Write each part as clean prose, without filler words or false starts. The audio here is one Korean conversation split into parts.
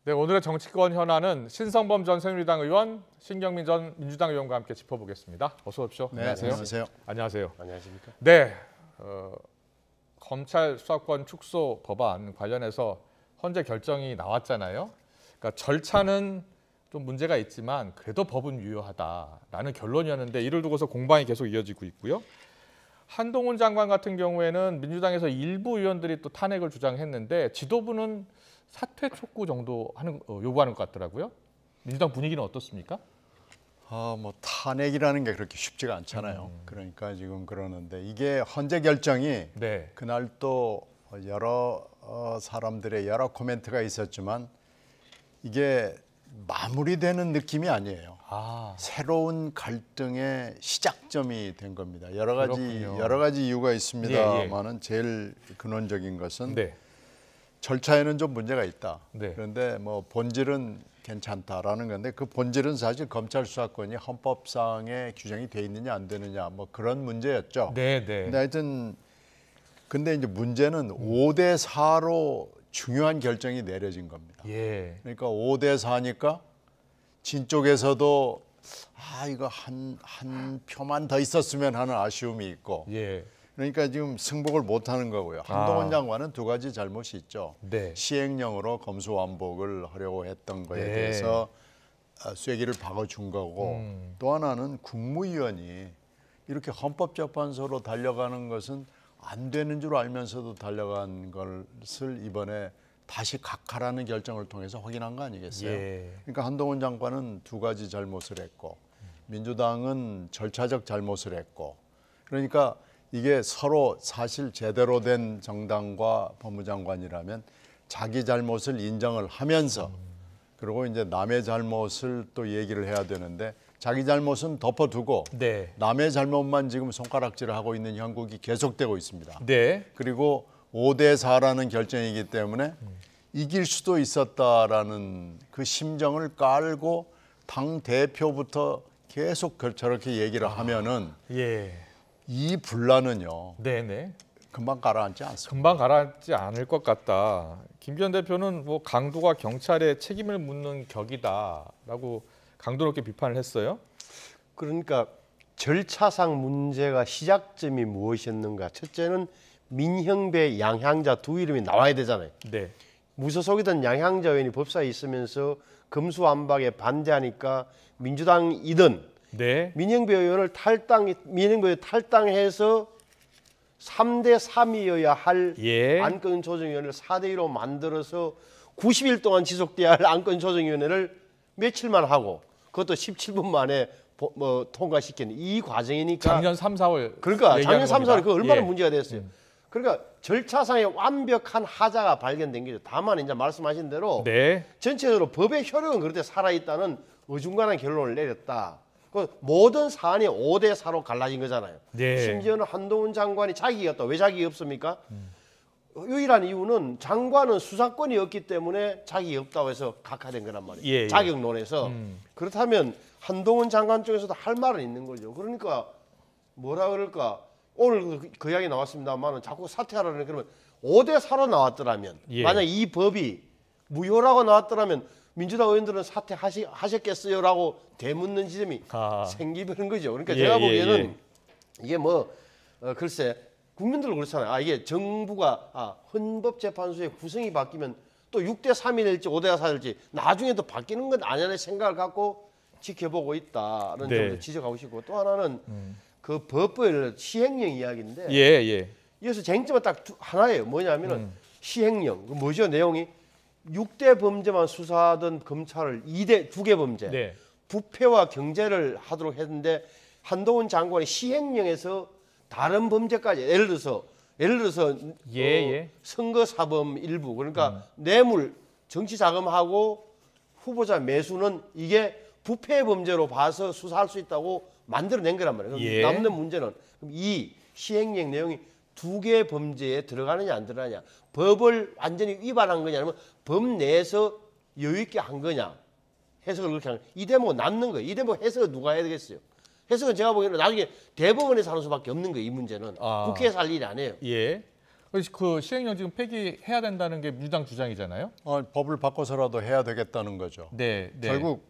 네, 오늘의 정치권 현안은 신성범 전 새누리당 의원, 신경민 전 민주당 의원과 함께 짚어보겠습니다. 어서 오십시오. 네, 안녕하세요. 안녕하세요. 안녕하세요. 안녕하십니까? 네, 검찰 수사권 축소 법안 관련해서 헌재 결정이 나왔잖아요. 그러니까 절차는 좀 문제가 있지만 그래도 법은 유효하다라는 결론이었는데 이를 두고서 공방이 계속 이어지고 있고요. 한동훈 장관 같은 경우에는 민주당에서 일부 의원들이 또 탄핵을 주장했는데 지도부는 사퇴 촉구 정도 요구하는 것 같더라고요. 민주당 분위기는 어떻습니까? 뭐 탄핵이라는 게 그렇게 쉽지가 않잖아요. 그러니까 지금 그러는데 이게 헌재 결정이 네. 그날 또 여러 사람들의 여러 코멘트가 있었지만 이게 마무리되는 느낌이 아니에요. 새로운 갈등의 시작점이 된 겁니다. 여러 가지 이유가 있습니다만은 제일 근원적인 것은 네. 절차에는 좀 문제가 있다. 네. 그런데 뭐 본질은 괜찮다라는 건데 그 본질은 사실 검찰 수사권이 헌법상에 규정이 돼 있느냐 안 되느냐 뭐 그런 문제였죠. 네, 네. 근데 하여튼 근데 이제 문제는 5대 4로 중요한 결정이 내려진 겁니다. 예. 그러니까 5대 4니까 진 쪽에서도 이거 한 표만 더 있었으면 하는 아쉬움이 있고 예. 그러니까 지금 승복을 못 하는 거고요. 한동훈 장관은 두 가지 잘못이 있죠. 네. 시행령으로 검수완복을 하려고 했던 거에 네. 대해서 쐐기를 박아준 거고 또 하나는 국무위원이 이렇게 헌법재판소로 달려가는 것은 안 되는 줄 알면서도 달려간 것을 이번에 다시 각하라는 결정을 통해서 확인한 거 아니겠어요? 예. 그러니까 한동훈 장관은 두 가지 잘못을 했고 민주당은 절차적 잘못을 했고 그러니까 이게 서로 사실 제대로 된 정당과 법무장관이라면 자기 잘못을 인정을 하면서 그리고 이제 남의 잘못을 또 얘기를 해야 되는데 자기 잘못은 덮어두고 네. 남의 잘못만 지금 손가락질을 하고 있는 형국이 계속되고 있습니다. 네. 그리고 5대 4라는 결정이기 때문에 이길 수도 있었다라는 그 심정을 깔고 당 대표부터 계속 저렇게 얘기를 하면은 예. 이 분란은요 네, 네. 금방 가라앉지 않습니다. 금방 가라앉지 않을 것 같다. 김 전 대표는 뭐 강도가 경찰에 책임을 묻는 격이다라고 강도 높게 비판을 했어요. 그러니까 절차상 문제가 시작점이 무엇이었는가? 첫째는 민형배, 양향자 두 이름이 나와야 되잖아요. 네. 무소속이던 양향자 의원이 법사에 있으면서 검수완박에 반대하니까 민주당이든 네. 민형배 의원을 탈당해서 3대 3이어야 할 예. 안건조정위원회를 4대 2로 만들어서 90일 동안 지속돼야 할 안건조정위원회를 며칠만 하고 그것도 17분 만에 통과시키는 이 과정이니까 작년 3, 4월 그러니까 작년 3, 4월 그 얼마나 예. 문제가 됐어요. 그러니까 절차상의 완벽한 하자가 발견된 거죠. 다만 이제 말씀하신 대로 네. 전체적으로 법의 효력은 그렇게 살아있다는 어중간한 결론을 내렸다. 그 모든 사안이 5대 4로 갈라진 거잖아요. 네. 심지어는 한동훈 장관이 자격이 없다. 왜 자격이 없습니까? 유일한 이유는 장관은 수사권이 없기 때문에 자격이 없다고 해서 각하된 거란 말이에요. 예, 예. 자격론에서. 그렇다면 한동훈 장관 쪽에서도 할 말은 있는 거죠. 그러니까 뭐라 그럴까? 오늘 그 이야기 나왔습니다만 자꾸 사퇴하라는 그러면 5대 4로 나왔더라면 예. 만약 이 법이 무효라고 나왔더라면 민주당 의원들은 사퇴하셨겠어요라고 되묻는 지점이 생기는 거죠. 그러니까 예, 제가 보기에는 예. 이게 글쎄 국민들 그렇잖아요. 이게 정부가 헌법재판소의 구성이 바뀌면 또 6대 3이 될지 5대 4가 될지 나중에 또 바뀌는 건 아니라는 생각을 갖고 지켜보고 있다는 네. 점도 지적하고 싶고 또 하나는 그 법을 시행령 이야기인데 예, 예. 이어서 쟁점은 딱 하나예요. 뭐냐면은 시행령. 그 뭐죠? 내용이 6대 범죄만 수사하던 검찰을 2개 범죄. 네. 부패와 경제를 하도록 했는데 한동훈 장관이 시행령에서 다른 범죄까지 예를 들어서 예. 선거 사범 일부 그러니까 뇌물 정치 자금하고 후보자 매수는 이게 부패 범죄로 봐서 수사할 수 있다고 만들어낸 거란 말이에요. 예. 남는 문제는 그럼 이 시행령 내용이 2개 범죄에 들어가느냐 안 들어가느냐, 법을 완전히 위반한 거냐 아니면 법 내에서 여유 있게 한 거냐 해석을 그렇게 하는 이 대목은 남는 거예요. 이 대목 해석을 누가 해야 되겠어요? 해석은 제가 보기에는 나중에 대법원에서 하는 수밖에 없는 거예요. 이 문제는 국회에서 할 일이 아니에요. 예. 그 시행령 지금 폐기해야 된다는 게 민주당 주장이잖아요. 법을 바꿔서라도 해야 되겠다는 거죠. 네, 네. 결국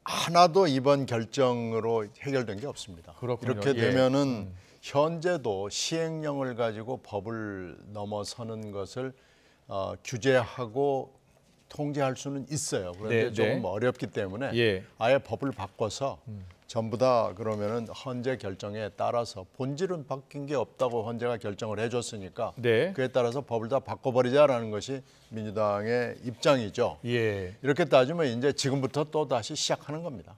하나도 이번 결정으로 해결된 게 없습니다. 그렇군요. 이렇게 예. 되면은 현재도 시행령을 가지고 법을 넘어서는 것을 규제하고 통제할 수는 있어요. 그런데 네, 조금 네. 어렵기 때문에 예. 아예 법을 바꿔서 전부 다 그러면은 헌재 결정에 따라서 본질은 바뀐 게 없다고 헌재가 결정을 해줬으니까 네. 그에 따라서 법을 다 바꿔버리자라는 것이 민주당의 입장이죠. 예. 이렇게 따지면 이제 지금부터 또 다시 시작하는 겁니다.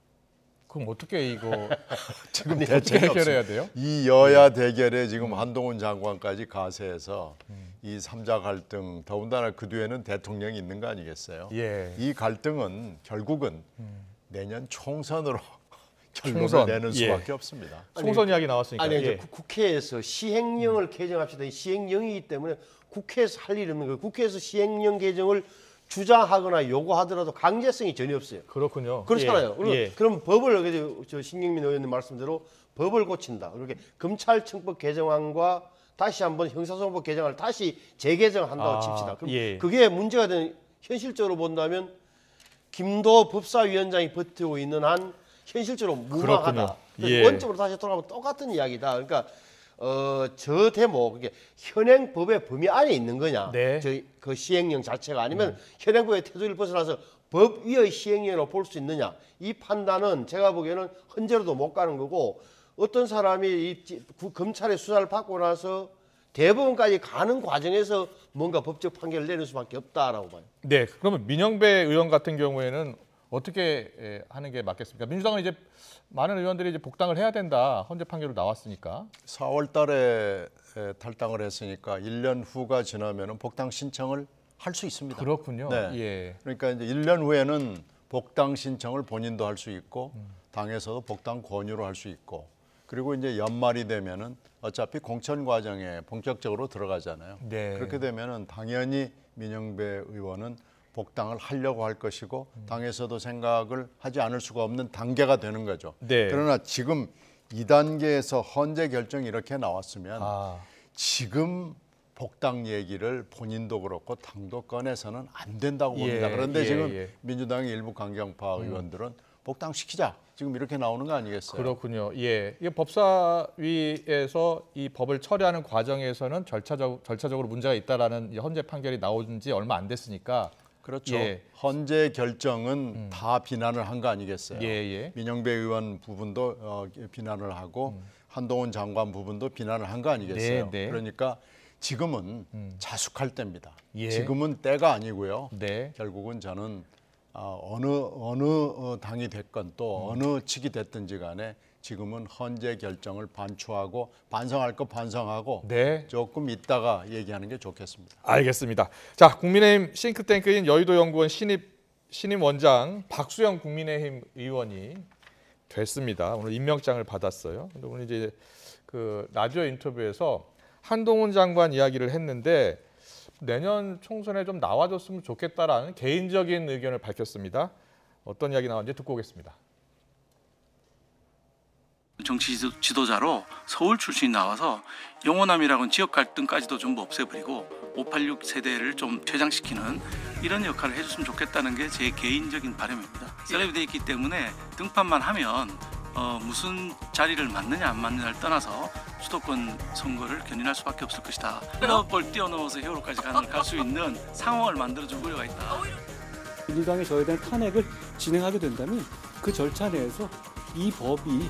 그럼 어떻게 이거 지금 어떻게 대책이 해결해야 없습니다. 돼요? 이 여야 대결에 지금 한동훈 장관까지 가세해서 이 3자 갈등, 더군다나 그 뒤에는 대통령이 있는 거 아니겠어요? 예. 이 갈등은 결국은 내년 총선으로 결론을 총선, 내는 예. 수밖에 없습니다. 총선 이야기 나왔으니까. 아니 예. 국회에서 시행령을 개정합시다. 이 시행령이기 때문에 국회에서 할 일 없는 거예요. 국회에서 시행령 개정을 주장하거나 요구하더라도 강제성이 전혀 없어요. 그렇군요. 그렇잖아요. 예. 그럼 법을 저 신경민 의원님 말씀대로 법을 고친다. 이렇게 검찰청법 개정안과 다시 한번 형사소송법 개정을 다시 재개정한다고 칩시다. 그럼 예. 그게 문제가 되는 현실적으로 본다면 김도 법사위원장이 버티고 있는 한 현실적으로 무방하다. 그렇군요. 예. 원점으로 다시 돌아가면 똑같은 이야기다. 그러니까 저 대목 이게 현행 법의 범위 안에 있는 거냐? 네. 그 시행령 자체가 아니면 현행법의 테두리를 벗어나서 법 위의 시행령으로 볼 수 있느냐? 이 판단은 제가 보기에는 헌재로도 못 가는 거고 어떤 사람이 검찰의 수사를 받고 나서 대법원까지 가는 과정에서 뭔가 법적 판결을 내릴 수밖에 없다라고 봐요. 네. 그러면 민영배 의원 같은 경우에는 어떻게 하는 게 맞겠습니까? 민주당은 이제 많은 의원들이 이제 복당을 해야 된다. 헌재 판결로 나왔으니까. 4월 달에 탈당을 했으니까 1년 후가 지나면은 복당 신청을 할 수 있습니다. 그렇군요. 네. 예. 그러니까 이제 1년 후에는 복당 신청을 본인도 할 수 있고 당에서도 복당 권유를 할 수 있고 그리고 이제 연말이 되면은 어차피 공천 과정에 본격적으로 들어가잖아요. 네. 그렇게 되면은 당연히 민영배 의원은 복당을 하려고 할 것이고 당에서도 생각을 하지 않을 수가 없는 단계가 되는 거죠. 네. 그러나 지금 2단계에서 헌재 결정이 이렇게 나왔으면 아. 지금 복당 얘기를 본인도 그렇고 당도 꺼내서는 안 된다고 예, 봅니다. 그런데 예, 지금 예. 민주당의 일부 강경파 의원들은 복당시키자. 지금 이렇게 나오는 거 아니겠어요? 그렇군요. 예. 이게 법사위에서 이 법을 처리하는 과정에서는 절차적으로 문제가 있다라는 이 헌재 판결이 나온 지 얼마 안 됐으니까 그렇죠. 예. 헌재 결정은 다 비난을 한 거 아니겠어요? 예, 예. 민영배 의원 부분도 비난을 하고 한동훈 장관 부분도 비난을 한 거 아니겠어요? 네, 네. 그러니까 지금은 자숙할 때입니다. 예. 지금은 때가 아니고요. 네. 결국은 저는 어느 당이 됐건 또 어느 측이 됐든지 간에 지금은 헌재 결정을 반추하고 반성할 거 반성하고 네. 조금 있다가 얘기하는 게 좋겠습니다. 알겠습니다. 자, 국민의힘 싱크탱크인 여의도연구원 신임 원장 박수영 국민의힘 의원이 됐습니다. 오늘 임명장을 받았어요. 근데 오늘 이제 그 라디오 인터뷰에서 한동훈 장관 이야기를 했는데 내년 총선에 좀 나와줬으면 좋겠다라는 개인적인 의견을 밝혔습니다. 어떤 이야기 나왔는지 듣고 오겠습니다. 정치 지도자로 서울 출신이 나와서 영호남이라고는 지역 갈등까지도 전부 없애버리고 586 세대를 좀 퇴장시키는 이런 역할을 해줬으면 좋겠다는 게 제 개인적인 바람입니다. 셀럽이 돼 있기 때문에 등판만 하면 무슨 자리를 맡느냐 안 맡느냐를 떠나서 수도권 선거를 견인할 수밖에 없을 것이다. 걸 뛰어넘어서 세월호까지 갈 수 있는 상황을 만들어줄 우려가 있다. 민주당이 저에 대한 탄핵을 진행하게 된다면 그 절차 내에서 이 법이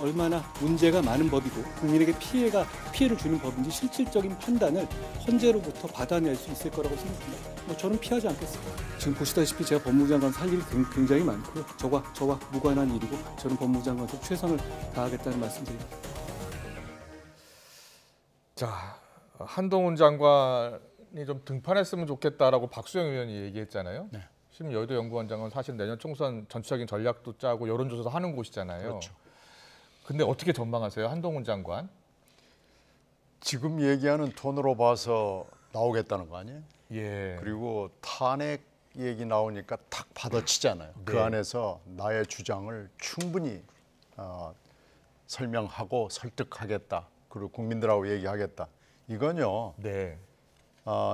얼마나 문제가 많은 법이고 국민에게 피해를 주는 법인지 실질적인 판단을 헌재로부터 받아낼 수 있을 거라고 생각합니다. 저는 피하지 않겠습니다. 지금 보시다시피 제가 법무부 장관 할 일이 굉장히 많고요. 저와 무관한 일이고 저는 법무부 장관으로 최선을 다하겠다는 말씀드립니다. 자, 한동훈 장관이 좀 등판했으면 좋겠다라고 박수영 의원이 얘기했잖아요. 네. 지금 여의도연구원장은 사실 내년 총선 전체적인 전략도 짜고 여론조사도 하는 곳이잖아요. 그렇죠. 근데 어떻게 전망하세요, 한동훈 장관? 지금 얘기하는 톤으로 봐서 나오겠다는 거 아니에요? 예. 그리고 탄핵 얘기 나오니까 탁 받아치잖아요. 그 네. 안에서 나의 주장을 충분히 설명하고 설득하겠다. 그리고 국민들하고 얘기하겠다. 이건요. 네.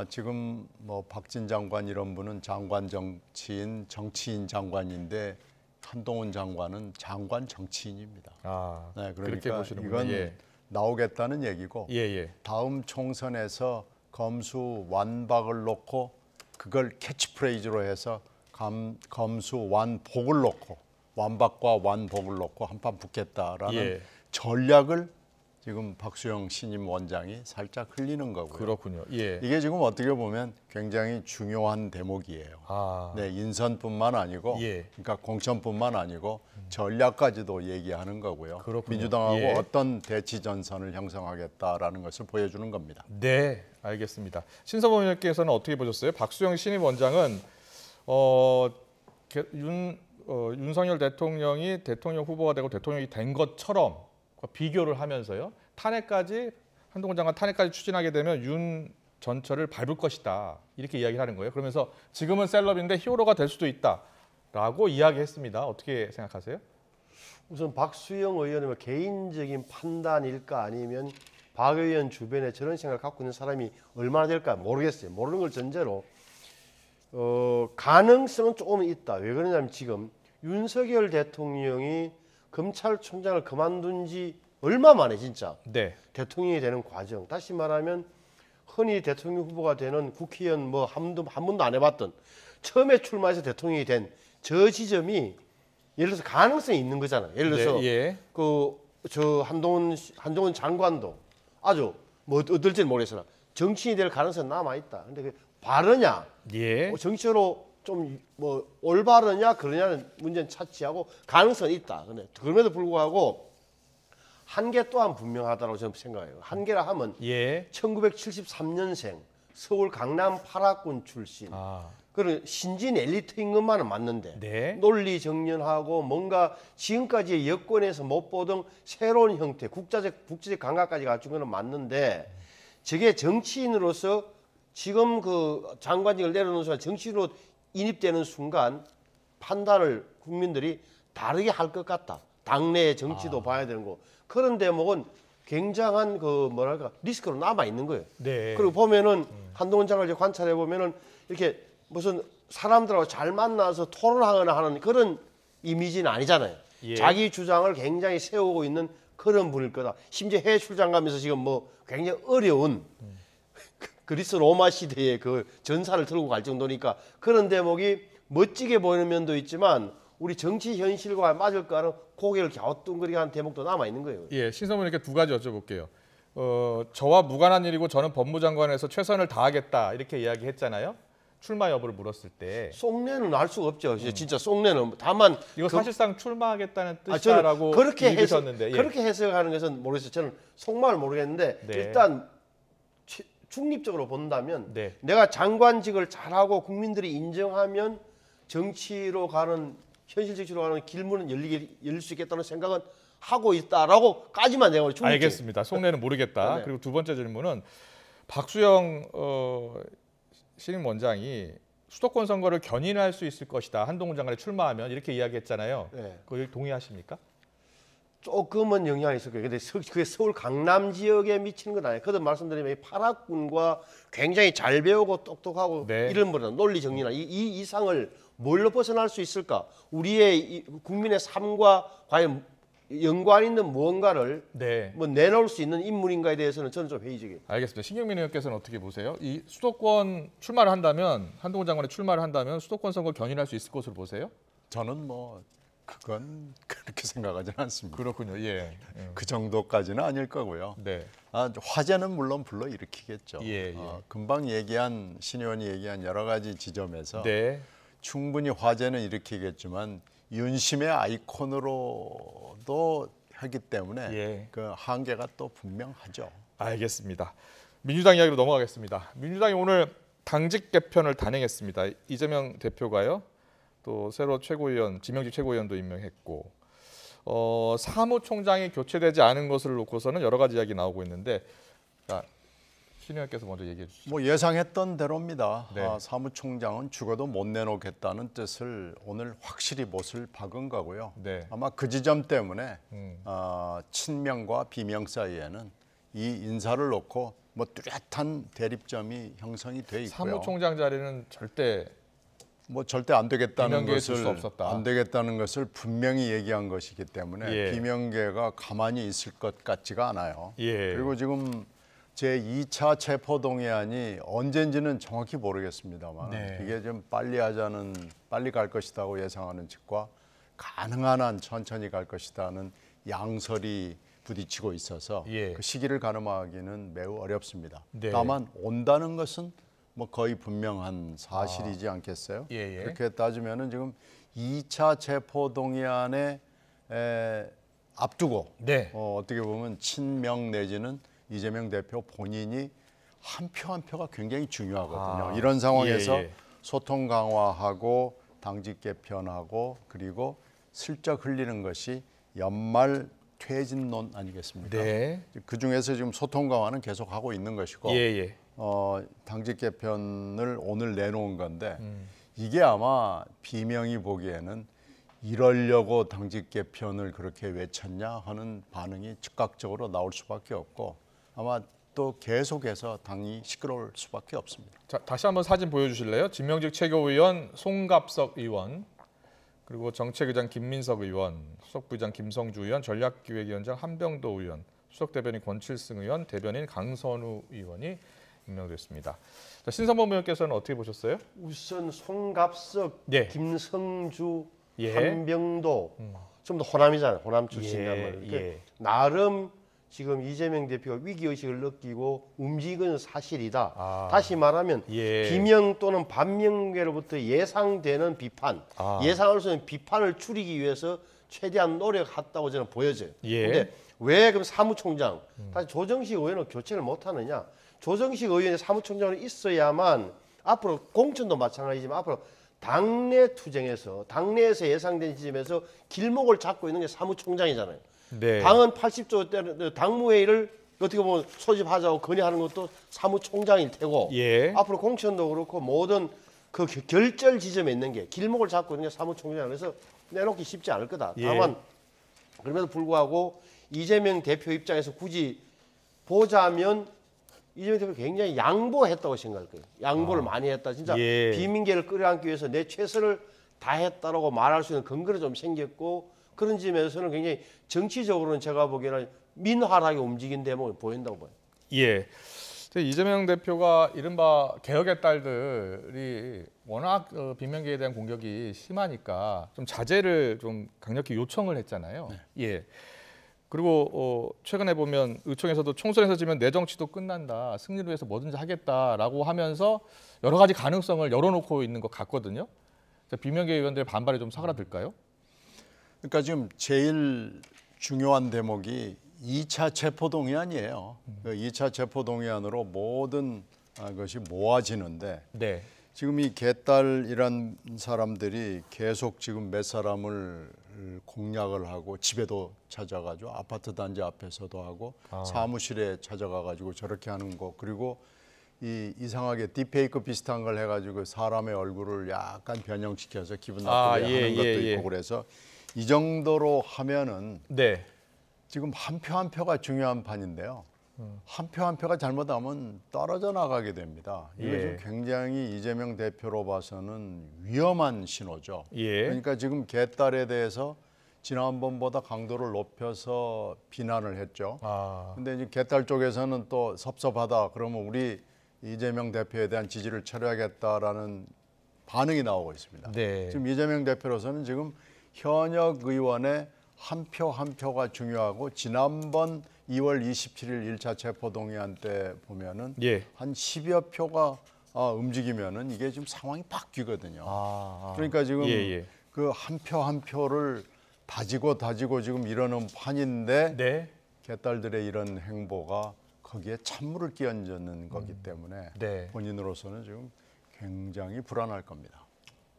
지금 뭐 박진 장관 이런 분은 장관 정치인, 정치인 장관인데 한동훈 장관은 장관 정치인입니다. 아, 네, 그렇게 그러니까 보시는군요. 이건 예. 나오겠다는 얘기고 예. 다음 총선에서 검수 완박을 놓고 그걸 캐치프레이즈로 해서 검수 완복을 놓고 완박과 완복을 놓고 한판 붙겠다라는 예. 전략을 지금 박수영 신임 원장이 살짝 흘리는 거고요. 그렇군요. 예. 이게 지금 어떻게 보면 굉장히 중요한 대목이에요. 아, 네, 인선뿐만 아니고, 예. 그러니까 공천뿐만 아니고 전략까지도 얘기하는 거고요. 그렇군요. 민주당하고 예. 어떤 대치 전선을 형성하겠다라는 것을 보여주는 겁니다. 네, 알겠습니다. 신서범 의원께서는 어떻게 보셨어요? 박수영 신임 원장은 윤석열 대통령이 대통령 후보가 되고 대통령이 된 것처럼 비교를 하면서요. 탄핵까지 한동훈 장관 탄핵까지 추진하게 되면 윤 전철을 밟을 것이다. 이렇게 이야기를 하는 거예요. 그러면서 지금은 셀럽인데 히어로가 될 수도 있다라고 이야기했습니다. 어떻게 생각하세요? 우선 박수영 의원의 개인적인 판단일까 아니면 박 의원 주변에 저런 생각을 갖고 있는 사람이 얼마나 될까 모르겠어요. 모르는 걸 전제로 가능성은 조금 있다. 왜 그러냐면 지금 윤석열 대통령이 검찰총장을 그만둔 지 얼마 만에 진짜 네. 대통령이 되는 과정. 다시 말하면 흔히 대통령 후보가 되는 국회의원 뭐 한 번도 안 해봤던 처음에 출마해서 대통령이 된 저 지점이 예를 들어서 가능성이 있는 거잖아요. 예를 들어서 네, 예. 저 한동훈 장관도 아주 뭐 어떨지는 모르겠으나 정치인이 될 가능성이 남아 있다. 근데 그 바르냐, 예. 정치로 좀 뭐 올바르냐 그러냐는 문제는 차치하고 가능성이 있다. 근데 그럼에도 불구하고 한계 또한 분명하다고 저는 생각해요. 한계라 하면 예. 1973년생 서울 강남 8학군 출신. 아, 그런 신진 엘리트인 것만은 맞는데 네. 논리 정연하고 뭔가 지금까지의 여권에서 못 보던 새로운 형태 국제적 감각까지 갖춘 것은 맞는데 저게 정치인으로서 지금 그 장관직을 내려놓은 순간 정치인으로 인입되는 순간 판단을 국민들이 다르게 할 것 같다. 당내의 정치도 봐야 되는 거. 그런 대목은 굉장한 그 뭐랄까 리스크로 남아 있는 거예요. 네. 그리고 보면은 한동훈 장관을 관찰해 보면은 이렇게 무슨 사람들하고 잘 만나서 토론하거나 하는 그런 이미지는 아니잖아요. 예. 자기 주장을 굉장히 세우고 있는 그런 분일 거다. 심지어 해외 출장 가면서 지금 뭐 굉장히 어려운 그리스 로마 시대의 그 전사를 들고 갈 정도니까 그런 대목이 멋지게 보이는 면도 있지만 우리 정치 현실과 맞을 거는 고개를 갸우뚱거리게 하는 대목도 남아 있는 거예요. 예, 신서문님께 두 가지 여쭤볼게요. 저와 무관한 일이고 저는 법무장관에서 최선을 다하겠다 이렇게 이야기했잖아요. 출마 여부를 물었을 때 속내는 알 수가 없죠. 진짜 속내는 다만 이거 사실상 출마하겠다는 저는 뜻이다라고 그렇게 읽으셨는데 예. 그렇게 해석하는 것은 모르겠어요. 저는 속마을 모르겠는데 네. 일단 중립적으로 본다면 네. 내가 장관직을 잘하고 국민들이 인정하면 정치로 가는 현실 정치로 가는 길문은 열릴 수 있겠다는 생각은 하고 있다라고까지만 내가 중립적. 알겠습니다. 속내는 모르겠다. 네. 그리고 두 번째 질문은 박수영 신임 원장이 수도권 선거를 견인할 수 있을 것이다. 한동훈 장관이 출마하면 이렇게 이야기했잖아요. 네. 그걸 동의하십니까? 조금은 영향이 있을 거예요. 근데 그게 서울 강남 지역에 미치는 건 아니에요. 거듭 말씀드리면 이 파락군과 굉장히 잘 배우고 똑똑하고 네. 이런 분은 논리 정리나 이 이상을 뭘로 벗어날 수 있을까? 우리의 국민의 삶과 과연 연관 있는 무언가를 네. 뭐 내놓을 수 있는 인물인가에 대해서는 저는 좀 회의적이에요. 알겠습니다. 신경민 의원께서는 어떻게 보세요? 이 수도권 출마를 한다면 한동훈 장관이 출마를 한다면 수도권 선거 견인할 수 있을 것으로 보세요? 저는 뭐 그건 그렇게 생각하지는 않습니다. 그렇군요. 예. 그 정도까지는 아닐 거고요. 네. 화제는 물론 불러일으키겠죠. 예. 금방 얘기한 신 의원이 얘기한 여러 가지 지점에서 네. 충분히 화제는 일으키겠지만 윤심의 아이콘으로도 하기 때문에 예. 그 한계가 또 분명하죠. 알겠습니다. 민주당 이야기로 넘어가겠습니다. 민주당이 오늘 당직 개편을 단행했습니다. 이재명 대표가요. 또 새로 최고위원, 지명직 최고위원도 임명했고 사무총장이 교체되지 않은 것을 놓고서는 여러 가지 이야기 나오고 있는데 신 의원께서 먼저 얘기해 주시죠. 뭐 예상했던 대로입니다. 네. 사무총장은 죽어도 못 내놓겠다는 뜻을 오늘 확실히 못을 박은 거고요. 네. 아마 그 지점 때문에 친명과 비명 사이에는 이 인사를 놓고 뭐 뚜렷한 대립점이 형성이 돼 있고요. 사무총장 자리는 절대 뭐 절대 안 되겠다는 비명계에 줄수 것을 없었다. 안 되겠다는 것을 분명히 얘기한 것이기 때문에 예. 비명계가 가만히 있을 것 같지가 않아요. 예. 그리고 지금 제 2차 체포동의안이 언젠지는 정확히 모르겠습니다만 네. 이게 좀 빨리 하자는 빨리 갈 것이라고 예상하는 측과 가능한 한 천천히 갈 것이다는 양설이 부딪히고 있어서 예. 그 시기를 가늠하기는 매우 어렵습니다. 네. 다만 온다는 것은 뭐 거의 분명한 사실이지 않겠어요? 예, 예. 그렇게 따지면은 지금 2차 체포동의안에 앞두고 네. 어떻게 보면 친명 내지는 이재명 대표 본인이 한 표 한 표가 굉장히 중요하거든요. 이런 상황에서 예, 예. 소통 강화하고 당직 개편하고 그리고 슬쩍 흘리는 것이 연말 퇴진론 아니겠습니까? 네. 그 중에서 지금 소통 강화는 계속 하고 있는 것이고 예, 예. 당직 개편을 오늘 내놓은 건데 이게 아마 비명이 보기에는 이러려고 당직 개편을 그렇게 외쳤냐 하는 반응이 즉각적으로 나올 수밖에 없고 아마 또 계속해서 당이 시끄러울 수밖에 없습니다. 자, 다시 한번 사진 보여주실래요? 진명직 최고위원 송갑석 의원, 그리고 정책의장 김민석 의원, 수석부의장 김성주 의원, 전략기획위원장 한병도 의원, 수석대변인 권칠승 의원, 대변인 강선우 의원이 임명됐습니다. 자, 신선범 의원께서는 어떻게 보셨어요? 우선 송갑석, 네. 김성주, 예. 한병도 좀 더 호남이잖아요. 호남 출신이란 예, 말이에요. 예. 나름 지금 이재명 대표가 위기의식을 느끼고 움직이는 사실이다. 아. 다시 말하면 예. 비명 또는 반명계로부터 예상되는 비판, 아. 예상할 수 있는 비판을 줄이기 위해서 최대한 노력했다고 저는 보여져요. 예. 근데 왜 그럼 사무총장, 다시 조정식 의원은 교체를 못하느냐? 조정식 의원의 사무총장은 있어야만 앞으로 공천도 마찬가지지만 앞으로 당내 투쟁에서 당내에서 예상된 지점에서 길목을 잡고 있는 게 사무총장이잖아요. 네. 당은 80조 때 당무회의를 어떻게 보면 소집하자고 건의하는 것도 사무총장일 테고 예. 앞으로 공천도 그렇고 모든 그 결절 지점에 있는 게 길목을 잡고 있는 게 사무총장. 그래서 내놓기 쉽지 않을 거다. 예. 다만 그럼에도 불구하고 이재명 대표 입장에서 굳이 보자면 이재명 대표 굉장히 양보했다고 생각할 거예요. 양보를 많이 했다. 진짜 예. 비민계를 끌어안기 위해서 내 최선을 다했다라고 말할 수 있는 근거가 좀 생겼고 그런 점에서는 굉장히 정치적으로는 제가 보기에는 민활하게 움직인 대목이 보인다고 봐요. 예. 이재명 대표가 이른바 개혁의 딸들이 워낙 비명계에 대한 공격이 심하니까 좀 자제를 좀 강력히 요청을 했잖아요. 예. 그리고 최근에 보면 의총에서도 총선에서 지면 내 정치도 끝난다, 승리를 위해서 뭐든지 하겠다라고 하면서 여러 가지 가능성을 열어놓고 있는 것 같거든요. 비명계 의원들의 반발이 좀 사그라들까요? 그러니까 지금 제일 중요한 대목이 2차 체포동의안이에요. 그 2차 체포동의안으로 모든 것이 모아지는데 네. 지금 이 개딸이란 사람들이 계속 지금 몇 사람을 공략을 하고 집에도 찾아가지고 아파트 단지 앞에서도 하고 사무실에 찾아가가지고 저렇게 하는 거 그리고 이상하게 딥페이크 비슷한 걸 해가지고 사람의 얼굴을 약간 변형시켜서 기분 나쁘게 하는 것도 있고 그래서 이 정도로 하면은 네. 지금 한 표 한 표가 중요한 판인데요. 한 표 한 표가 잘못하면 떨어져 나가게 됩니다. 이게 예. 지금 굉장히 이재명 대표로 봐서는 위험한 신호죠. 예. 그러니까 지금 개딸에 대해서 지난번보다 강도를 높여서 비난을 했죠. 근데 이제 개딸 쪽에서는 또 섭섭하다. 그러면 우리 이재명 대표에 대한 지지를 철회하겠다라는 반응이 나오고 있습니다. 네. 지금 이재명 대표로서는 지금 현역 의원의 한 표 한 표가 중요하고 지난번 2월 27일 1차 체포동의안 때 보면은 예. 한 10여 표가 움직이면은 이게 지금 상황이 바뀌거든요. 그러니까 지금 예. 그 한 표 한 표를 다지고 지금 이러는 판인데 네. 개딸들의 이런 행보가 거기에 찬물을 끼얹는 거기 때문에 네. 본인으로서는 지금 굉장히 불안할 겁니다.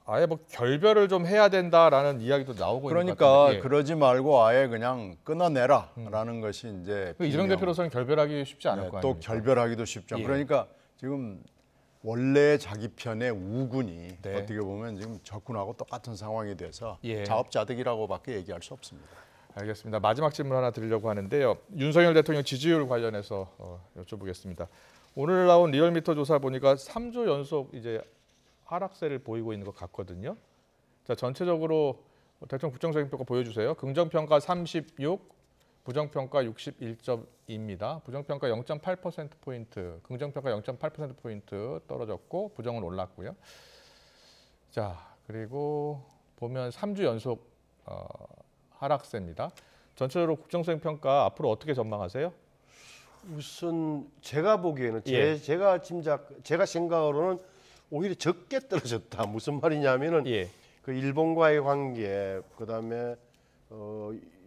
아예 뭐 결별을 좀 해야 된다라는 이야기도 나오고 있는 것 그러니까 같은데. 예. 그러지 말고 아예 그냥 끊어내라라는 것이 이제 이재명 비명. 대표로서는 결별하기 쉽지 않을 거 또 아닙니까? 결별하기도 쉽죠. 예. 그러니까 지금 원래 자기 편의 우군이 네. 어떻게 보면 지금 적군하고 똑같은 상황이 돼서 예. 자업자득이라고밖에 얘기할 수 없습니다. 알겠습니다. 마지막 질문 하나 드리려고 하는데요. 윤석열 대통령 지지율 관련해서 여쭤보겠습니다. 오늘 나온 리얼미터 조사 보니까 3주 연속 이제 하락세를 보이고 있는 것 같거든요. 자, 전체적으로 대통령 국정수행 평가 보여주세요. 긍정평가 36, 부정평가 61.2입니다. 부정평가 0.8%포인트, 긍정평가 0.8%포인트 떨어졌고 부정은 올랐고요. 자, 그리고 보면 3주 연속 하락세입니다. 전체적으로 국정수행 평가 앞으로 어떻게 전망하세요? 우선 제가 보기에는 예. 제가 생각으로는 오히려 적게 떨어졌다. 무슨 말이냐면은 예. 그 일본과의 관계, 그다음에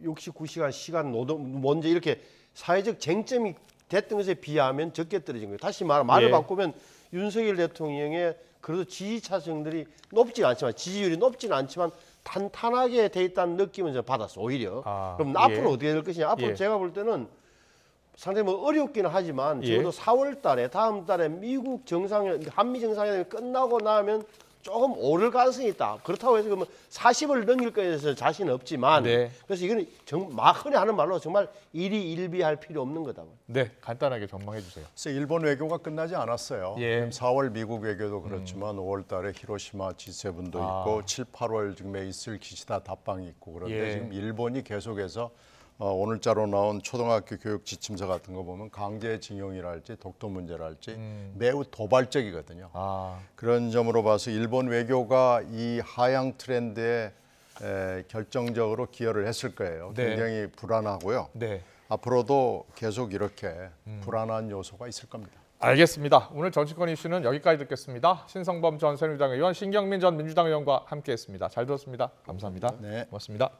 69시간 시간 노동 먼저 이렇게 사회적 쟁점이 됐던 것에 비하면 적게 떨어진 거예요. 다시 말을 예. 바꾸면 윤석열 대통령의 그래도 지지 차성들이 높지는 않지만 지지율이 높지는 않지만 탄탄하게 돼 있다는 느낌은 저는 받았어 오히려. 그럼 예. 앞으로 어떻게 될 것이냐? 앞으로 예. 제가 볼 때는 상당히 뭐 어렵기는 하지만 예. 적어도 4월달에 다음 달에 미국 한미 정상회담이 끝나고 나면 조금 오를 가능성이 있다. 그렇다고 해서 그러면 40을 넘길 거에 대해서 자신은 없지만 네. 그래서 이거는 막 흔히 하는 말로 정말 일희일비할 필요 없는 거다. 네, 간단하게 전망해 주세요. 그래서 일본 외교가 끝나지 않았어요. 예. 4월 미국 외교도 그렇지만 5월 달에 히로시마 G7도 있고 7, 8월 지금 있을 기시다 답방이 있고 그런데 예. 지금 일본이 계속해서 오늘자로 나온 초등학교 교육 지침서 같은 거 보면 강제징용이랄지 독도 문제랄지 매우 도발적이거든요. 그런 점으로 봐서 일본 외교가 이 하향 트렌드에 결정적으로 기여를 했을 거예요. 네. 굉장히 불안하고요. 네. 앞으로도 계속 이렇게 불안한 요소가 있을 겁니다. 알겠습니다. 오늘 정치권 이슈는 여기까지 듣겠습니다. 신성범 전 새누리당 의원, 신경민 전 민주당 의원과 함께했습니다. 잘 들었습니다. 감사합니다. 네. 고맙습니다.